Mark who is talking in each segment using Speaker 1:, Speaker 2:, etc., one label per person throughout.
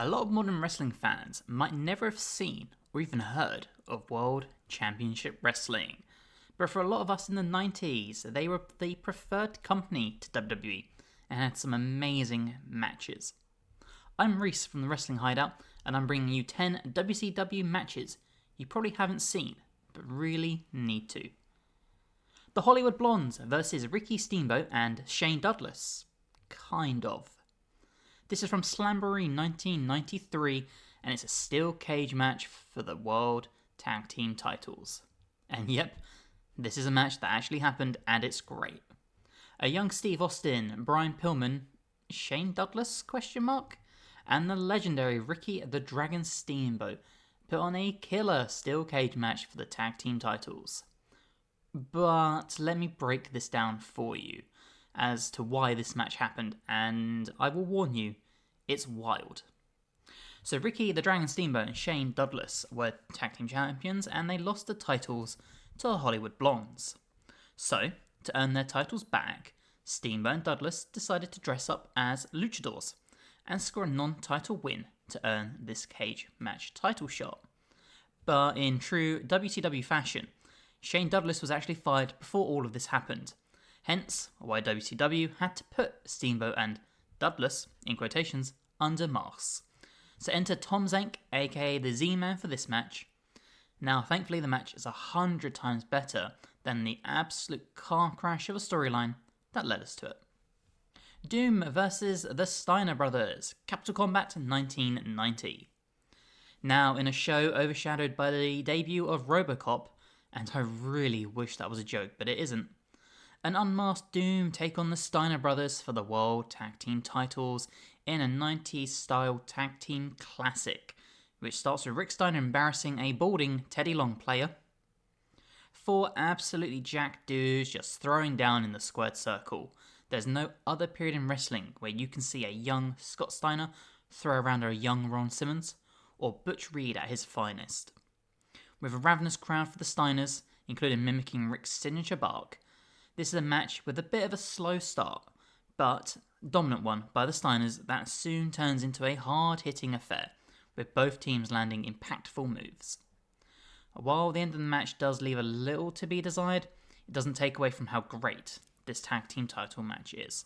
Speaker 1: A lot of modern wrestling fans might never have seen or even heard of World Championship Wrestling, but for a lot of us in the 90s, they were the preferred company to WWE and had some amazing matches. I'm Reese from the Wrestling Hideout, and I'm bringing you 10 WCW matches you probably haven't seen, but really need to. The Hollywood Blondes versus Ricky Steamboat and Shane Douglas. Kind of. This is from Slamboree 1993, and it's a steel cage match for the World Tag Team titles. And yep, this is a match that actually happened, and it's great. A young Steve Austin, Brian Pillman, Shane Douglas, ? And the legendary Ricky the Dragon Steamboat put on a killer steel cage match for the tag team titles. But let me break this down for you as to why this match happened, and I will warn you, it's wild. So Ricky the Dragon Steamboat and Shane Douglas were tag team champions, and they lost the titles to the Hollywood Blondes. So, to earn their titles back, Steamboat and Douglas decided to dress up as luchadors and score a non-title win to earn this cage match title shot. But in true WCW fashion, Shane Douglas was actually fired before all of this happened, hence why WCW had to put Steamboat and Douglas, in quotations, under masks. So enter Tom Zank, aka the Z-Man, for this match. Now thankfully the match is 100 times better than the absolute car crash of a storyline that led us to it. Doom versus the Steiner brothers, Capital Combat 1990. Now in a show overshadowed by the debut of RoboCop, and I really wish that was a joke, but it isn't. An unmasked Doom take on the Steiner brothers for the World Tag Team titles in a 90s style tag team classic, which starts with Rick Steiner embarrassing a balding Teddy Long player. 4 absolutely jacked dudes just throwing down in the squared circle. There's no other period in wrestling where you can see a young Scott Steiner throw around a young Ron Simmons, or Butch Reed at his finest. With a ravenous crowd for the Steiners, including mimicking Rick's signature bark, this is a match with a bit of a slow start, but dominant one by the Steiners that soon turns into a hard-hitting affair, with both teams landing impactful moves. While the end of the match does leave a little to be desired, it doesn't take away from how great this tag team title match is.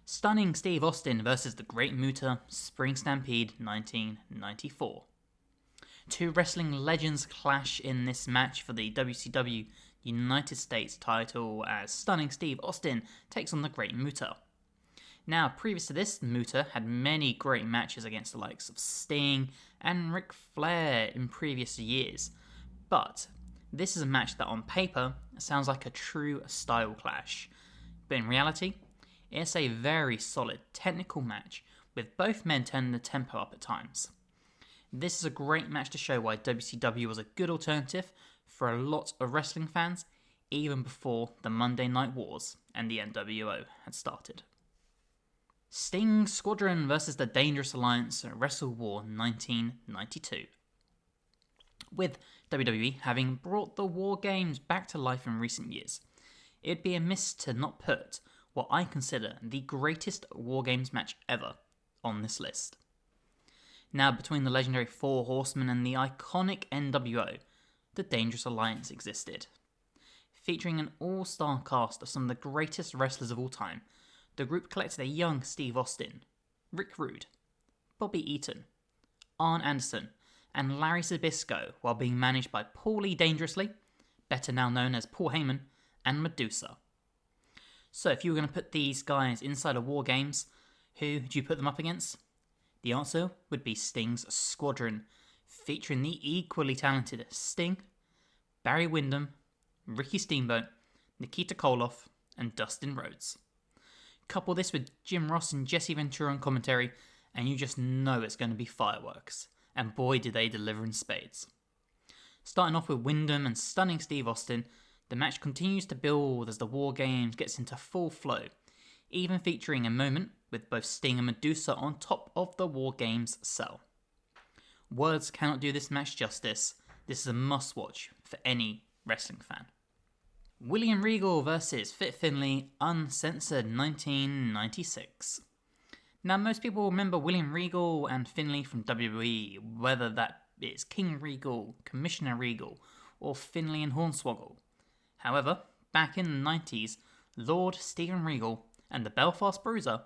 Speaker 1: Stunning Steve Austin versus the Great Muta, Spring Stampede 1994. 2 wrestling legends clash in this match for the WCW United States title as Stunning Steve Austin takes on the Great Muta. Now, previous to this, Muta had many great matches against the likes of Sting and Ric Flair in previous years, but this is a match that on paper sounds like a true style clash, but in reality, it's a very solid technical match with both men turning the tempo up at times. This is a great match to show why WCW was a good alternative for a lot of wrestling fans, even before the Monday Night Wars and the NWO had started. Sting Squadron versus the Dangerous Alliance at Wrestle War 1992. With WWE having brought the War Games back to life in recent years, it'd be amiss to not put what I consider the greatest War Games match ever on this list. Now, between the legendary 4 Horsemen and the iconic NWO, the Dangerous Alliance existed. Featuring an all-star cast of some of the greatest wrestlers of all time, the group collected a young Steve Austin, Rick Rude, Bobby Eaton, Arn Anderson, and Larry Zbyszko, while being managed by Paulie Dangerously, better now known as Paul Heyman, and Medusa. So if you were going to put these guys inside of War Games, who do you put them up against? The answer would be Sting's Squadron, featuring the equally talented Sting, Barry Windham, Ricky Steamboat, Nikita Koloff, and Dustin Rhodes. Couple this with Jim Ross and Jesse Ventura on commentary, and you just know it's going to be fireworks. And boy did they deliver in spades. Starting off with Windham and Stunning Steve Austin, the match continues to build as the War Games gets into full flow, even featuring a moment with both Sting and Medusa on top of the War Games cell. Words cannot do this match justice. This is a must-watch for any wrestling fan. William Regal versus Fit Finlay, Uncensored 1996. Now, most people remember William Regal and Finlay from WWE, whether that is King Regal, Commissioner Regal, or Finlay and Hornswoggle. However, back in the 90s, Lord Steven Regal and the Belfast Bruiser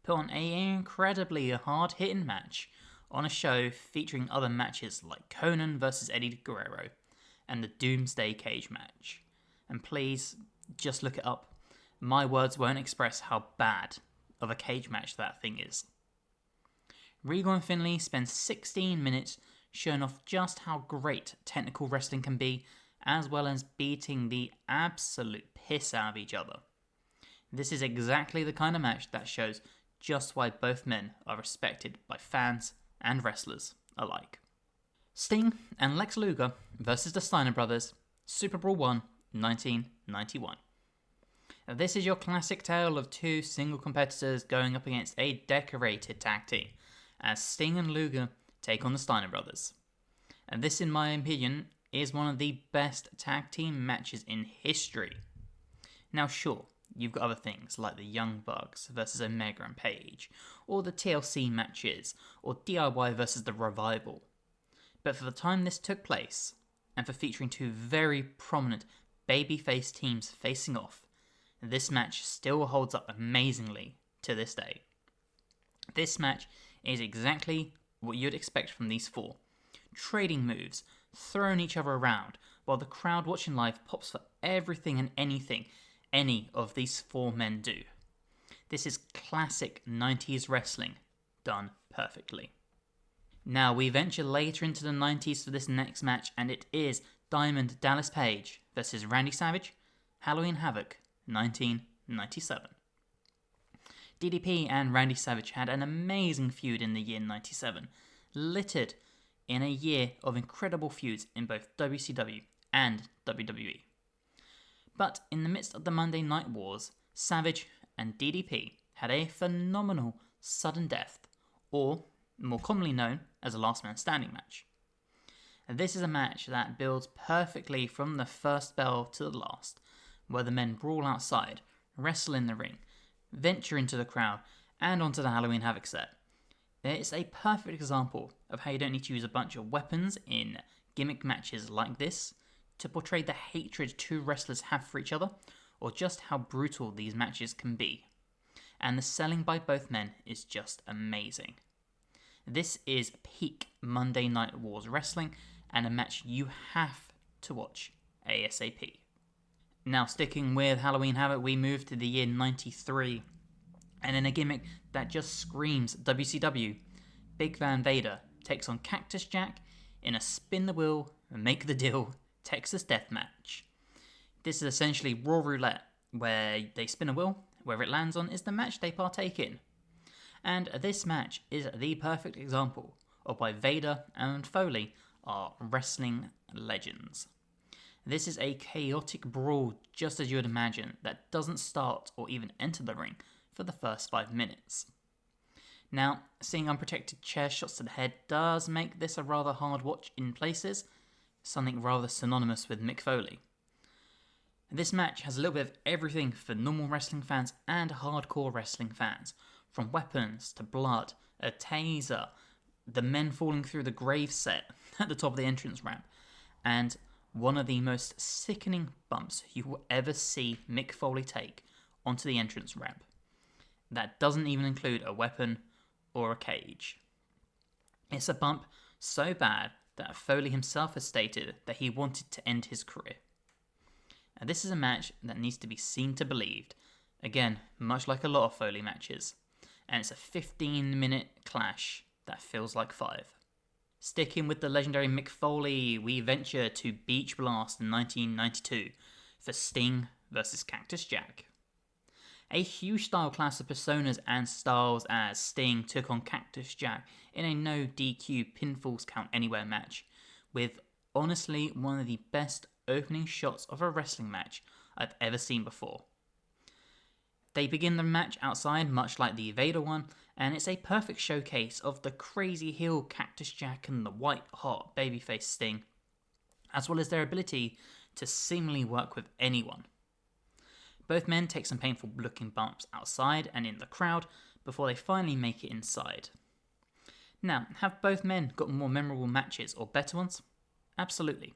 Speaker 1: put on an incredibly hard-hitting match on a show featuring other matches like Conan vs Eddie Guerrero and the Doomsday Cage match. And please, just look it up. My words won't express how bad of a cage match that thing is. Regal and Finlay spend 16 minutes showing off just how great technical wrestling can be, as well as beating the absolute piss out of each other. This is exactly the kind of match that shows just why both men are respected by fans and wrestlers alike. Sting and Lex Luger versus the Steiner brothers, Super Brawl 1, 1991. This is your classic tale of two single competitors going up against a decorated tag team, as Sting and Luger take on the Steiner brothers. And this, in my opinion, is one of the best tag team matches in history. Now sure, you've got other things like the Young Bucks versus Omega and Page, or the TLC matches, or DIY versus the Revival. But for the time this took place, and for featuring two very prominent babyface teams facing off, this match still holds up amazingly to this day. This match is exactly what you'd expect from these four. Trading moves, throwing each other around, while the crowd watching live pops for everything and anything any of these four men do. This is classic 90s wrestling, done perfectly. Now we venture later into the 90s for this next match, and it is Diamond Dallas Page versus Randy Savage, Halloween Havoc, 1997. DDP and Randy Savage had an amazing feud in the year 97, littered in a year of incredible feuds in both WCW and WWE. But in the midst of the Monday Night Wars, Savage and DDP had a phenomenal sudden death, or more commonly known as a last man standing match. This is a match that builds perfectly from the first bell to the last, where the men brawl outside, wrestle in the ring, venture into the crowd, and onto the Halloween Havoc set. It's a perfect example of how you don't need to use a bunch of weapons in gimmick matches like this to portray the hatred two wrestlers have for each other, or just how brutal these matches can be. And the selling by both men is just amazing. This is peak Monday Night Wars wrestling, and a match you have to watch ASAP. Now, sticking with Halloween Havoc, we move to the year 93, and in a gimmick that just screams WCW, Big Van Vader takes on Cactus Jack in a spin the wheel, make the deal Texas death match. This is essentially Raw Roulette, where they spin a wheel, where it lands on is the match they partake in. And this match is the perfect example of why Vader and Foley are wrestling legends. This is a chaotic brawl, just as you would imagine, that doesn't start or even enter the ring for the first 5 minutes. Now, seeing unprotected chair shots to the head does make this a rather hard watch in places, something rather synonymous with Mick Foley. This match has a little bit of everything for normal wrestling fans and hardcore wrestling fans, from weapons to blood, a taser, the men falling through the grave set at the top of the entrance ramp, and one of the most sickening bumps you will ever see Mick Foley take onto the entrance ramp. That doesn't even include a weapon or a cage. It's a bump so bad that Foley himself has stated that he wanted to end his career. And this is a match that needs to be seen to believed, again, much like a lot of Foley matches, and it's a 15-minute clash that feels like 5. Sticking with the legendary Mick Foley, we venture to Beach Blast in 1992 for Sting vs Cactus Jack. A huge style clash of personas and styles as Sting took on Cactus Jack in a no DQ pinfalls count anywhere match, with honestly one of the best opening shots of a wrestling match I've ever seen before. They begin the match outside, much like the Vader one, and it's a perfect showcase of the crazy heel Cactus Jack and the white-hot babyface Sting, as well as their ability to seemingly work with anyone. Both men take some painful looking bumps outside and in the crowd, before they finally make it inside. Now, have both men got more memorable matches or better ones? Absolutely.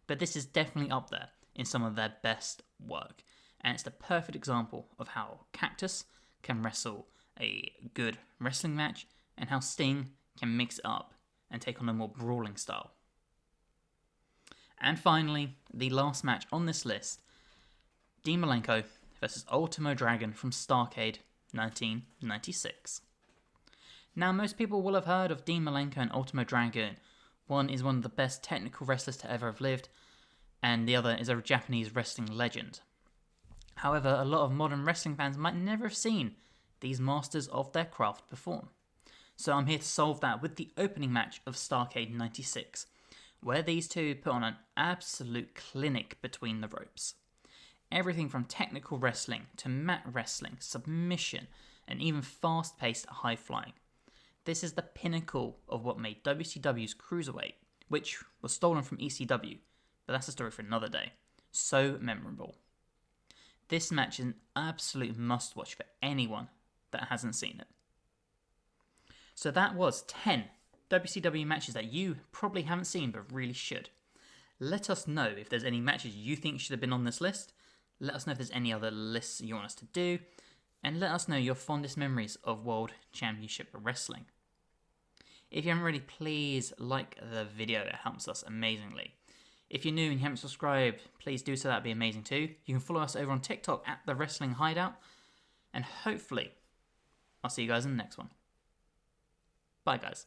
Speaker 1: But this is definitely up there in some of their best work, and it's the perfect example of how Cactus can wrestle a good wrestling match and how Sting can mix it up and take on a more brawling style. And finally, the last match on this list, Dean Malenko versus Ultimo Dragon from Starrcade 1996. Now, most people will have heard of Dean Malenko and Ultimo Dragon. One is one of the best technical wrestlers to ever have lived, and the other is a Japanese wrestling legend. However, a lot of modern wrestling fans might never have seen these masters of their craft perform. So I'm here to solve that with the opening match of Starrcade 96, where these two put on an absolute clinic between the ropes. Everything from technical wrestling to mat wrestling, submission, and even fast-paced high-flying. This is the pinnacle of what made WCW's Cruiserweight, which was stolen from ECW, but that's a story for another day, so memorable. This match is an absolute must-watch for anyone that hasn't seen it. So that was 10 WCW matches that you probably haven't seen but really should. Let us know if there's any matches you think should have been on this list. Let us know if there's any other lists you want us to do. And let us know your fondest memories of World Championship Wrestling. If you haven't already, please like the video. It helps us amazingly. If you're new and you haven't subscribed, please do so. That'd be amazing too. You can follow us over on TikTok at The Wrestling Hideout. And hopefully, I'll see you guys in the next one. Bye, guys.